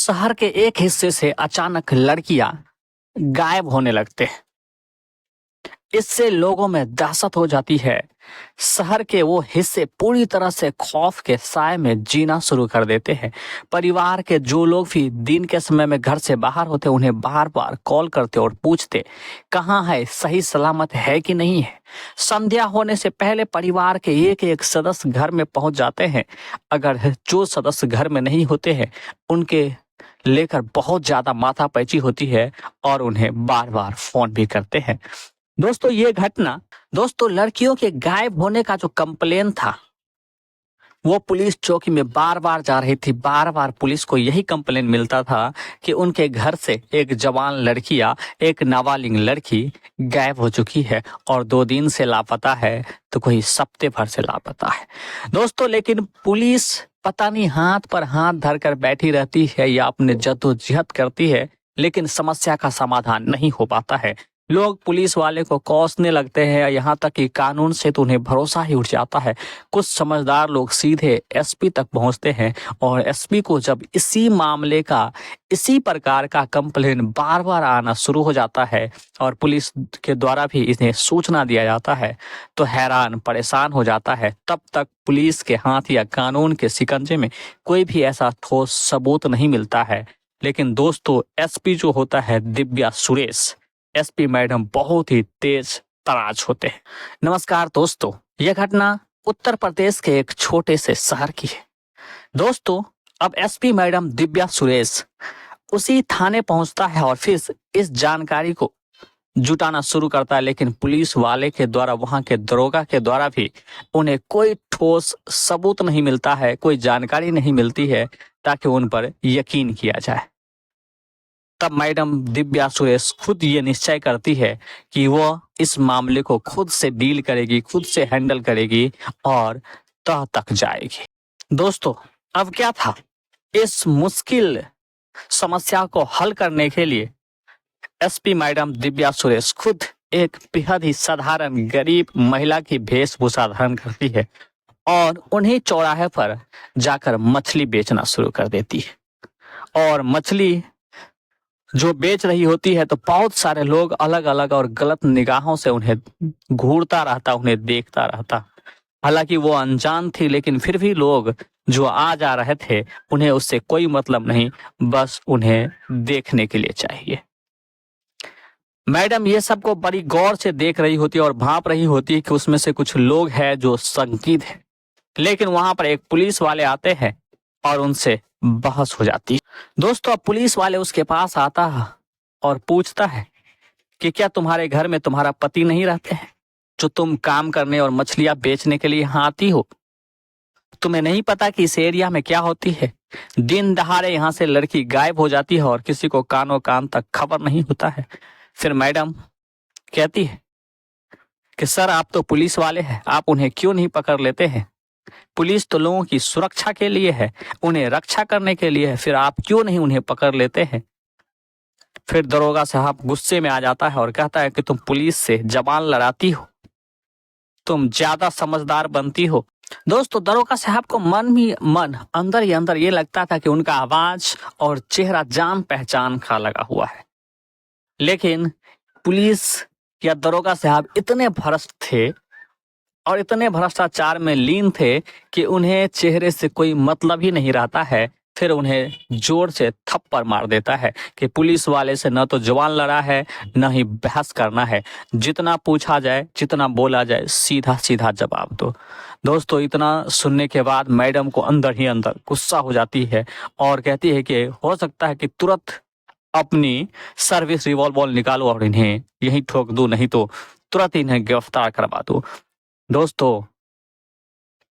शहर के एक हिस्से से अचानक लड़कियां गायब होने लगते हैं। इससे लोगों में दहशत हो जाती है। शहर के वो हिस्से पूरी तरह से खौफ के साए में जीना शुरू कर देते हैं। परिवार के जो लोग भी दिन के समय में घर से बाहर होते उन्हें बार बार कॉल करते और पूछते कहाँ है, सही सलामत है कि नहीं है। संध्या होने से पहले परिवार के एक एक सदस्य घर में पहुंच जाते हैं। अगर जो सदस्य घर में नहीं होते हैं उनके लेकर बहुत ज्यादा माथापैची होती है और उन्हें बार बार फोन भी करते हैं। दोस्तों ये घटना लड़कियों के गायब होने का जो कंप्लेन था वो पुलिस चौकी में बार बार जा रही थी। बार बार पुलिस को यही कंप्लेन मिलता था कि उनके घर से एक जवान लड़की या एक नाबालिग लड़की गायब हो चुकी है और 2 दिन से लापता है, तो कोई हफ्ते भर से लापता है। दोस्तों लेकिन पुलिस पता नहीं हाथ पर हाथ धरकर बैठी रहती है या अपने जद्दोजहद करती है, लेकिन समस्या का समाधान नहीं हो पाता है। लोग पुलिस वाले को कोसने लगते हैं, यहाँ तक कि कानून से तो उन्हें भरोसा ही उठ जाता है। कुछ समझदार लोग सीधे एसपी तक पहुंचते हैं और एसपी को जब इसी प्रकार का कंप्लेन बार बार आना शुरू हो जाता है और पुलिस के द्वारा भी इन्हें सूचना दिया जाता है तो हैरान परेशान हो जाता है। तब तक पुलिस के हाथ या कानून के शिकंजे में कोई भी ऐसा ठोस सबूत नहीं मिलता है। लेकिन दोस्तों एसपी जो होता है दिव्या सुरेश, एसपी मैडम बहुत ही तेज तराज होते हैं। नमस्कार दोस्तों, यह घटना उत्तर प्रदेश के एक छोटे से शहर की है। दोस्तों अब एसपी मैडम दिव्या सुरेश उसी थाने पहुंचता है और फिर इस जानकारी को जुटाना शुरू करता है, लेकिन पुलिस वाले के द्वारा, वहां के दरोगा के द्वारा भी उन्हें कोई ठोस सबूत नहीं मिलता है, कोई जानकारी नहीं मिलती है ताकि उन पर यकीन किया जाए। तब मैडम दिव्या सुरेश खुद ये निश्चय करती है कि वो इस मामले को खुद से डील करेगी, खुद से हैंडल करेगी और तह तक जाएगी। दोस्तों अब क्या था, इस मुश्किल समस्या को हल करने के लिए एसपी मैडम दिव्या सुरेश खुद एक बेहद ही साधारण गरीब महिला की वेशभूषा धारण करती है और उन्हीं चौराहे पर जाकर मछली बेचना शुरू कर देती है। और मछली जो बेच रही होती है तो बहुत सारे लोग अलग अलग और गलत निगाहों से उन्हें घूरता रहता, उन्हें देखता रहता। हालांकि वो अनजान थी, लेकिन फिर भी लोग जो आ जा रहे थे उन्हें उससे कोई मतलब नहीं, बस उन्हें देखने के लिए चाहिए। मैडम ये सबको बड़ी गौर से देख रही होती है और भांप रही होती है कि उसमें से कुछ लोग हैं जो संदिग्ध है। लेकिन वहां पर एक पुलिस वाले आते हैं और उनसे बहस हो जाती है। दोस्तों अब पुलिस वाले उसके पास आता है और पूछता है कि क्या तुम्हारे घर में तुम्हारा पति नहीं रहते हैं जो तुम काम करने और मछलियां बेचने के लिए यहाँ आती हो? तुम्हें नहीं पता कि इस एरिया में क्या होती है? दिन दहाड़े यहाँ से लड़की गायब हो जाती है और किसी को कानों कान तक खबर नहीं होता है। फिर मैडम कहती है कि सर आप तो पुलिस वाले हैं, आप उन्हें क्यों नहीं पकड़ लेते हैं? पुलिस तो लोगों की सुरक्षा के लिए है, उन्हें रक्षा करने के लिए है, फिर आप क्यों नहीं उन्हें पकड़ लेते हैं? फिर दरोगा साहब गुस्से में आ जाता है और कहता है कि तुम पुलिस से जबान लड़ाती हो, तुम ज्यादा समझदार बनती हो। दोस्तों दरोगा साहब को मन अंदर ही अंदर ये लगता था कि उनका आवाज और चेहरा जान पहचान का लगा हुआ है। लेकिन पुलिस या दरोगा साहब इतने भ्रष्ट थे और इतने भ्रष्टाचार में लीन थे कि उन्हें चेहरे से कोई मतलब ही नहीं रहता है। फिर उन्हें जोर से थप्पड़ मार देता है कि पुलिस वाले से न तो जवान लड़ा है न ही बहस करना है, जितना पूछा जाए जितना बोला जाए सीधा सीधा जवाब दो। दोस्तों इतना सुनने के बाद मैडम को अंदर ही अंदर गुस्सा हो जाती है और कहती है कि हो सकता है कि तुरंत अपनी सर्विस रिवॉल्वर निकालो और इन्हें यहीं ठोक दूं, नहीं तो तुरंत इन्हें गिरफ्तार करवा दूं। दोस्तों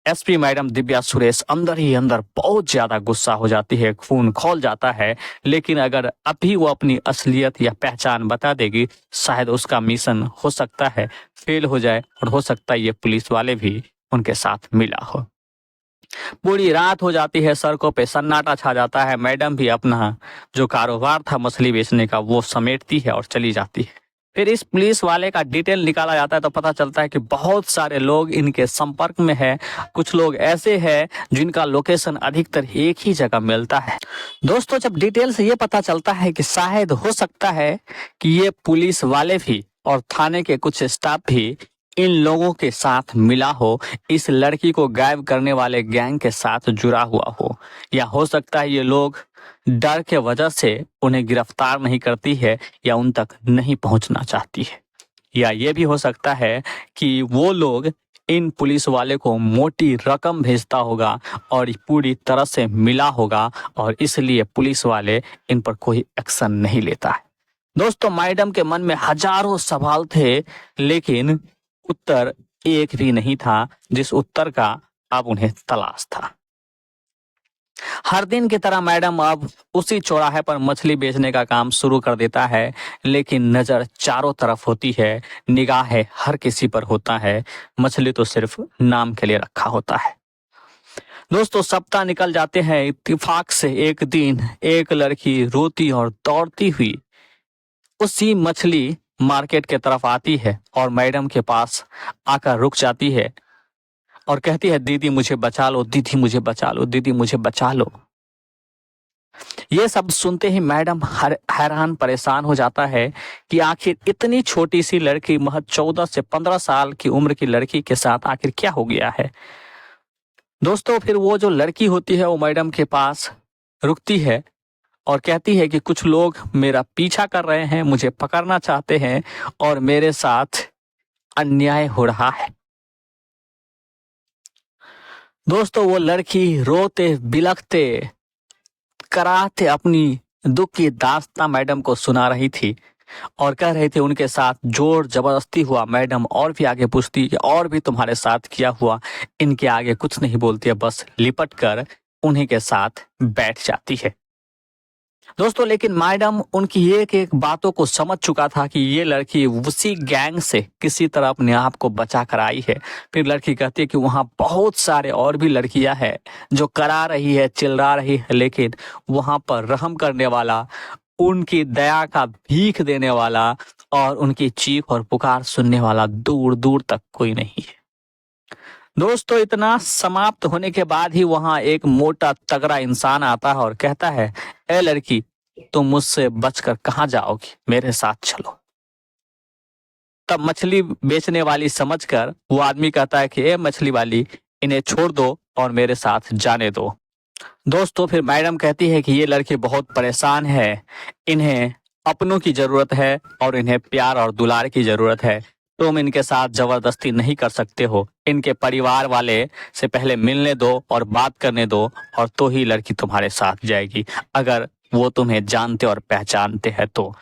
एसपी मैडम दिव्या सुरेश अंदर ही अंदर बहुत ज्यादा गुस्सा हो जाती है, खून खौल जाता है। लेकिन अगर अभी वो अपनी असलियत या पहचान बता देगी शायद उसका मिशन हो सकता है फेल हो जाए और हो सकता है ये पुलिस वाले भी उनके साथ मिला हो। पूरी रात हो जाती है, सड़कों पे सन्नाटा छा जाता है। मैडम भी अपना जो कारोबार था मछली बेचने का वो समेटती है और चली जाती है। फिर इस पुलिस वाले का डिटेल निकाला जाता है तो पता चलता है कि बहुत सारे लोग इनके संपर्क में है। कुछ लोग ऐसे हैं जिनका लोकेशन अधिकतर एक ही जगह मिलता है। दोस्तों, जब डिटेल से ये पता चलता है कि शायद हो सकता है कि ये पुलिस वाले भी और थाने के कुछ स्टाफ भी इन लोगों के साथ मिला हो, इस लड़की को गायब करने वाले गैंग के साथ जुड़ा हुआ हो, या हो सकता है ये लोग डर के वजह से उन्हें गिरफ्तार नहीं करती है या उन तक नहीं पहुंचना चाहती है, या ये भी हो सकता है कि वो लोग इन पुलिस वाले को मोटी रकम भेजता होगा और पूरी तरह से मिला होगा और इसलिए पुलिस वाले इन पर कोई एक्शन नहीं लेता है। दोस्तों, मैडम के मन में हजारों सवाल थे, लेकिन उत्तर एक भी नहीं था जिस उत्तर का अब उन्हें तलाश था। हर दिन की तरह मैडम अब उसी चौराहे पर मछली बेचने का काम शुरू कर देता है, लेकिन नजर चारों तरफ होती है, निगाह हर किसी पर होता है। मछली तो सिर्फ नाम के लिए रखा होता है। दोस्तों, सप्ताह निकल जाते हैं। इत्तेफाक से एक दिन एक लड़की रोती और दौड़ती हुई उसी मछली मार्केट के तरफ आती है और मैडम के पास आकर रुक जाती है और कहती है, दीदी मुझे बचा लो, दीदी मुझे बचा लो, दीदी मुझे बचा लो। ये सब सुनते ही मैडम हैरान परेशान हो जाता है कि आखिर इतनी छोटी सी लड़की, महज 14 से 15 साल की उम्र की लड़की के साथ आखिर क्या हो गया है। दोस्तों, फिर वो जो लड़की होती है वो मैडम के पास रुकती है और कहती है कि कुछ लोग मेरा पीछा कर रहे हैं, मुझे पकड़ना चाहते हैं और मेरे साथ अन्याय हो रहा है। दोस्तों, वो लड़की रोते बिलखते कराहते अपनी दुख की दास्तां मैडम को सुना रही थी और कह रही थी उनके साथ जोर जबरदस्ती हुआ। मैडम और भी आगे पूछती कि और भी तुम्हारे साथ किया हुआ। इनके आगे कुछ नहीं बोलती है, बस लिपट कर उन्हीं के साथ बैठ जाती है। दोस्तों, लेकिन मैडम उनकी एक एक बातों को समझ चुका था कि ये लड़की उसी गैंग से किसी तरह अपने आप को बचा कर आई है। फिर लड़की कहती है कि वहाँ बहुत सारे और भी लड़कियां हैं जो करा रही है, चिल्ला रही है, लेकिन वहाँ पर रहम करने वाला, उनकी दया का भीख देने वाला और उनकी चीख और पुकार सुनने वाला दूर दूर तक कोई नहीं है। दोस्तों, इतना समाप्त होने के बाद ही वहां एक मोटा तगड़ा इंसान आता है और कहता है, ए लड़की, तुम मुझसे बचकर कहाँ जाओगी, मेरे साथ चलो। तब मछली बेचने वाली समझकर वो आदमी कहता है कि ए मछली वाली, इन्हें छोड़ दो और मेरे साथ जाने दो। दोस्तों, फिर मैडम कहती है कि ये लड़की बहुत परेशान है, इन्हें अपनों की जरूरत है और इन्हें प्यार और दुलार की जरूरत है। तुम इनके साथ जबरदस्ती नहीं कर सकते हो, इनके परिवार वाले से पहले मिलने दो और बात करने दो और तो ही लड़की तुम्हारे साथ जाएगी, अगर वो तुम्हें जानते और पहचानते हैं तो।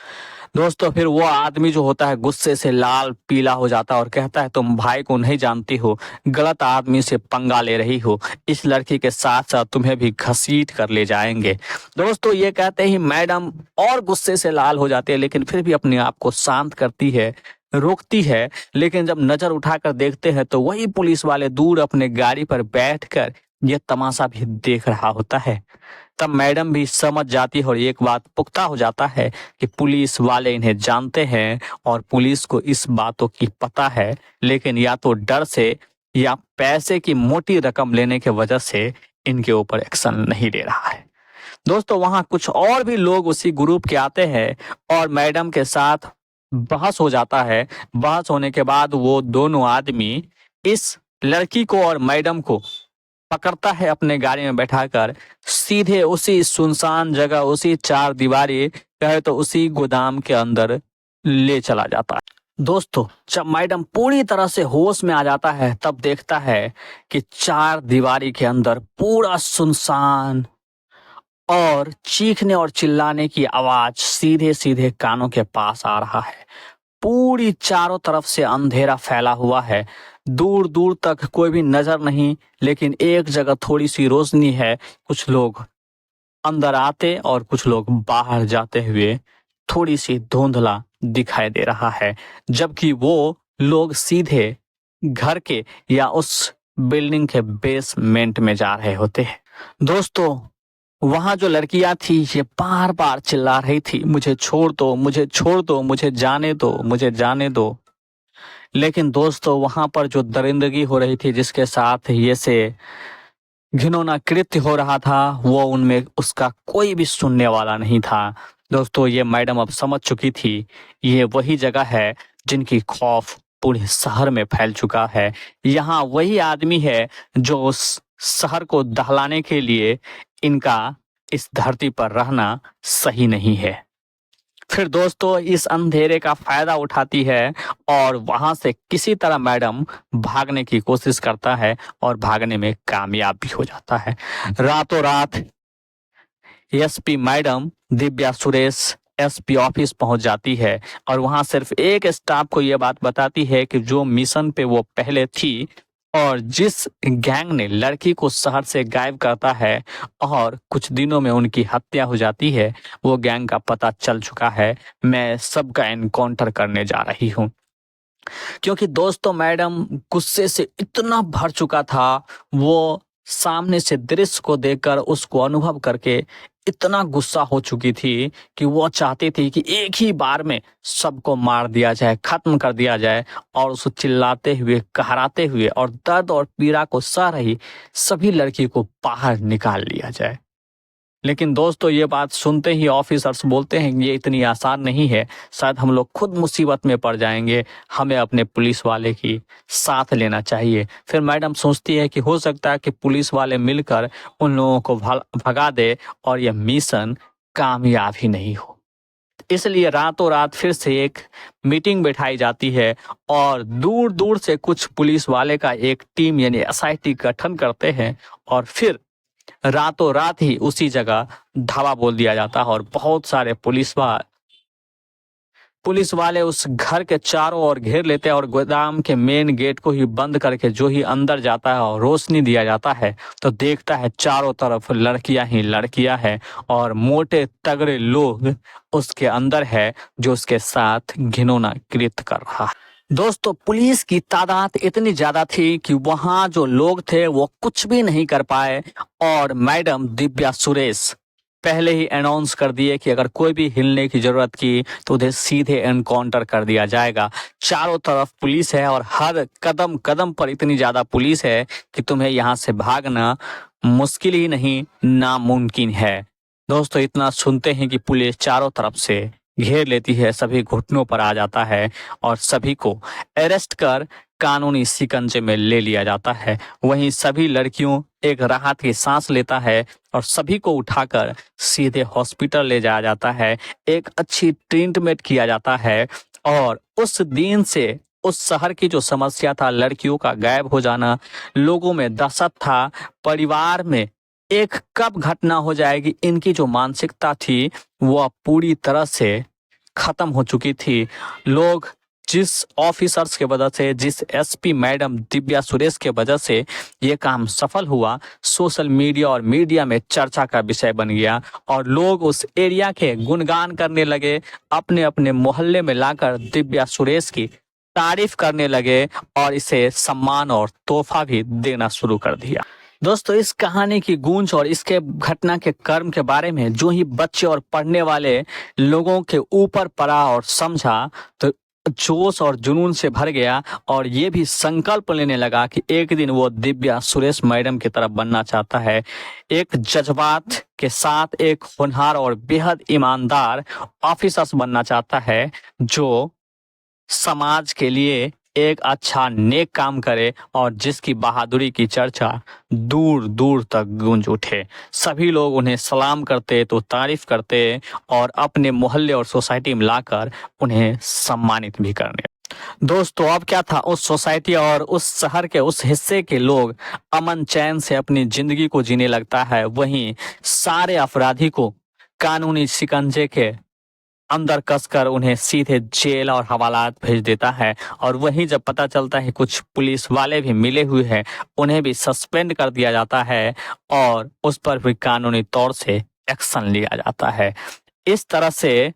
दोस्तों, फिर वो आदमी जो होता है गुस्से से लाल पीला हो जाता है और कहता है, तुम भाई को नहीं जानती हो, गलत आदमी से पंगा ले रही हो, इस लड़की के साथ साथ तुम्हें भी घसीट कर ले जाएंगे। दोस्तों, ये कहते ही मैडम और गुस्से से लाल हो जाती है, लेकिन फिर भी अपने आप को शांत करती है, रोकती है। लेकिन जब नजर उठाकर देखते हैं तो वही पुलिस वाले दूर अपने गाड़ी पर बैठकर यह तमाशा भी देख रहा होता है। तब मैडम भी समझ जाती है और एक बात पुख्ता हो जाता है कि पुलिस वाले इन्हें जानते हैं और पुलिस को इस बातों की पता है, लेकिन या तो डर से या पैसे की मोटी रकम लेने के वजह से इनके ऊपर एक्शन नहीं ले रहा है। दोस्तों, वहां कुछ और भी लोग उसी ग्रुप के आते हैं और मैडम के साथ बहस हो जाता है। बहस होने के बाद वो दोनों आदमी इस लड़की को और मैडम को पकड़ता है, अपने गाड़ी में बैठाकर सीधे उसी सुनसान जगह, उसी चार दीवारी कहे तो उसी गोदाम के अंदर ले चला जाता है। दोस्तों, जब मैडम पूरी तरह से होश में आ जाता है तब देखता है कि चार दीवारी के अंदर पूरा सुनसान और चीखने और चिल्लाने की आवाज सीधे सीधे कानों के पास आ रहा है। पूरी चारों तरफ से अंधेरा फैला हुआ है, दूर दूर तक कोई भी नजर नहीं, लेकिन एक जगह थोड़ी सी रोशनी है। कुछ लोग अंदर आते और कुछ लोग बाहर जाते हुए थोड़ी सी धुंधला दिखाई दे रहा है, जबकि वो लोग सीधे घर के या उस बिल्डिंग के बेसमेंट में जा रहे होते हैं। दोस्तों, वहां जो लड़कियां थी ये बार बार चिल्ला रही थी, मुझे छोड़ दो, मुझे छोड़ दो, मुझे जाने दो, मुझे जाने दो। लेकिन दोस्तों वहां पर जो दरिंदगी हो रही थी, जिसके साथ ये से घिनौना कृत्य हो रहा था, वो उनमें उसका कोई भी सुनने वाला नहीं था। दोस्तों ये मैडम अब समझ चुकी थी, ये वही जगह है जिनकी खौफ पूरे शहर में फैल चुका है। यहाँ वही आदमी है जो उस शहर को दहलाने के लिए इनका इस धरती पर रहना सही नहीं है। फिर दोस्तों इस अंधेरे का फायदा उठाती है और वहां से किसी तरह मैडम भागने की कोशिश करता है और भागने में कामयाब भी हो जाता है। रातों रात SP madam Divya Suresh SP office पहुंच जाती है और वहां सिर्फ एक स्टाफ को यह बात बताती है कि जो मिशन पे वो पहले थी और जिस गैंग ने लड़की को शहर से गायब करता है और कुछ दिनों में उनकी हत्या हो जाती है, वो गैंग का पता चल चुका है। मैं सबका एनकाउंटर करने जा रही हूँ। क्योंकि दोस्तों मैडम गुस्से से इतना भर चुका था, वो सामने से दृश्य को देखकर उसको अनुभव करके इतना गुस्सा हो चुकी थी कि वो चाहती थी कि एक ही बार में सबको मार दिया जाए, खत्म कर दिया जाए और उसको चिल्लाते हुए, कहराते हुए और दर्द और पीड़ा को सह रही सभी लड़की को बाहर निकाल लिया जाए। लेकिन दोस्तों ये बात सुनते ही ऑफिसर्स बोलते हैं ये इतनी आसान नहीं है, शायद हम लोग खुद मुसीबत में पड़ जाएंगे, हमें अपने पुलिस वाले की साथ लेना चाहिए। फिर मैडम सोचती है कि हो सकता है कि पुलिस वाले मिलकर उन लोगों को भगा दे और यह मिशन कामयाब ही नहीं हो। इसलिए रातों रात फिर से एक मीटिंग बैठाई जाती है और दूर दूर से कुछ पुलिस वाले का एक टीम यानी एसआईटी गठन करते हैं और फिर रातों रात ही उसी जगह धावा बोल दिया जाता है और बहुत सारे पुलिस वाले उस घर के चारों ओर घेर लेते हैं और गोदाम के मेन गेट को ही बंद करके जो ही अंदर जाता है और रोशनी दिया जाता है तो देखता है चारों तरफ लड़कियां ही लड़कियां हैं और मोटे तगड़े लोग उसके अंदर है जो उसके साथ घिनौना कृत्य कर रहा है। दोस्तों पुलिस की तादाद इतनी ज्यादा थी कि वहां जो लोग थे वो कुछ भी नहीं कर पाए और मैडम दिव्या सुरेश पहले ही अनाउंस कर दिए कि अगर कोई भी हिलने की जरूरत की तो उन्हें सीधे एनकाउंटर कर दिया जाएगा। चारों तरफ पुलिस है और हर कदम कदम पर इतनी ज्यादा पुलिस है कि तुम्हें यहाँ से भागना मुश्किल ही नहीं, नामुमकिन है। दोस्तों इतना सुनते हैं कि पुलिस चारों तरफ से घेर लेती है, सभी घुटनों पर आ जाता है और सभी को अरेस्ट कर कानूनी शिकंजे में ले लिया जाता है। वहीं सभी लड़कियों एक राहत की सांस लेता है और सभी को उठाकर सीधे हॉस्पिटल ले जाया जाता है, एक अच्छी ट्रीटमेंट किया जाता है और उस दिन से उस शहर की जो समस्या था, लड़कियों का गायब हो जाना, लोगों में दहशत था, परिवार में एक कब घटना हो जाएगी, इनकी जो मानसिकता थी वो पूरी तरह से खत्म हो चुकी थी। लोग जिस ऑफिसर्स के वजह से, जिस एसपी मैडम दिव्या सुरेश के वजह से ये काम सफल हुआ, सोशल मीडिया और मीडिया में चर्चा का विषय बन गया और लोग उस एरिया के गुणगान करने लगे, अपने अपने मोहल्ले में लाकर दिव्या सुरेश की तारीफ करने लगे और इसे सम्मान और तोहफा भी देना शुरू कर दिया। दोस्तों इस कहानी की गूंज और इसके घटना के कर्म के बारे में जो ही बच्चे और पढ़ने वाले लोगों के ऊपर पड़ा और समझा तो जोश और जुनून से भर गया और ये भी संकल्प लेने लगा कि एक दिन वो दिव्या सुरेश मैडम की तरफ बनना चाहता है। एक जज्बात के साथ एक होनहार और बेहद ईमानदार ऑफिसर बनना चाहता है जो समाज के लिए एक अच्छा नेक काम करे और जिसकी बहादुरी की चर्चा दूर दूर तक गूंज उठे। सभी लोग उन्हें सलाम करते तो तारीफ करते और अपने मोहल्ले और सोसाइटी में लाकर उन्हें सम्मानित भी करने। दोस्तों अब क्या था, उस सोसाइटी और उस शहर के उस हिस्से के लोग अमन चैन से अपनी जिंदगी को जीने लगता है, वहीं सारे अपराधी को कानूनी शिकंजे के अंदर कसकर उन्हें सीधे जेल और हवालात भेज देता है। और वहीं जब पता चलता है कुछ पुलिस वाले भी मिले हुए हैं, उन्हें भी सस्पेंड कर दिया जाता है और उस पर भी कानूनी तौर से एक्शन लिया जाता है। इस तरह से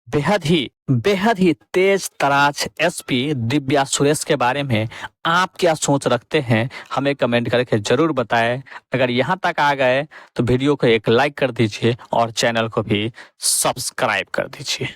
बेहद ही तेज तराज एसपी दिव्या सुरेश के बारे में आप क्या सोच रखते हैं, हमें कमेंट करके जरूर बताएं। अगर यहां तक आ गए तो वीडियो को एक लाइक कर दीजिए और चैनल को भी सब्सक्राइब कर दीजिए।